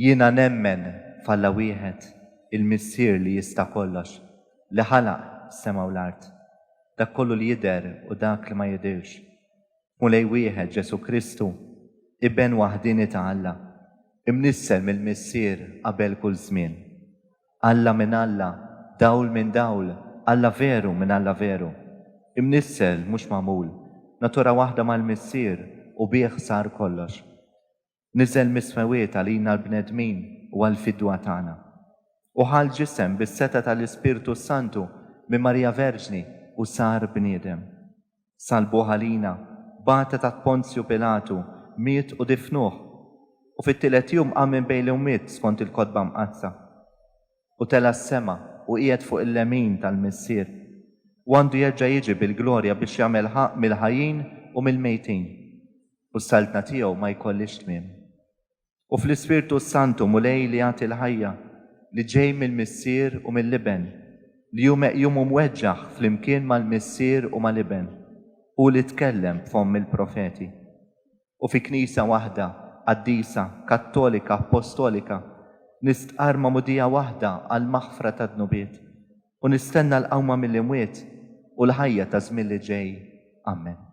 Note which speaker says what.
Speaker 1: Jiena nemmen f'Alla wieħed il-Missier li jista' kollox, li ħalaq is-sema u l-art, dak kollu li jidher u dak li ma jidhirx. Mulej wieħed Ġesu Kristu, ibben waħdini ta' Alla, imnissel mill-Missier qabel kull żmien. Alla minn Alla, dawl minn dawl, Alla veru minn Alla veru. Imnissel mhux magħmul, natura waħda mal-Missier u bih sar kollox. Niżel misfewiet għalina l-bnedmin u għal-fidwa tagħna. U ħal ġisem bis-seta tal-Ispirtu Santu minn Marija Verġni u sar bniedem. Salbu ħalina, bata ta' Ponzju Pilatu, miet u difnuh, u fit-tielet jum qam minn bejn l-ummiet skont il-kotba mqazza. U tela s-sema u qiegħed fuq il-lemin tal-Missier. U għandu jerġa' jiġi bil-glorja biex jagħmel ħaq mill-ħajjin u mill-mejtin. U s-saltna tiegħu ma jkollix tmiem. U fl-Ispirtu Santu mulej li jagħti l-ħajja li ġej mill-Missier u mill-liben, li hu meqjum u mweġġaħ flimkien mal-Missier u mal-liben, u li tkellem b'fomm il-profeti. U fi Knisja waħda, qaddisa, kattolika, apostolika, nistqar ma'mudija waħda għal maħfra ta' dnubiet, u nistenna l-qawma mill-imwiet u l-ħajja ta' żmien li ġej. Amen.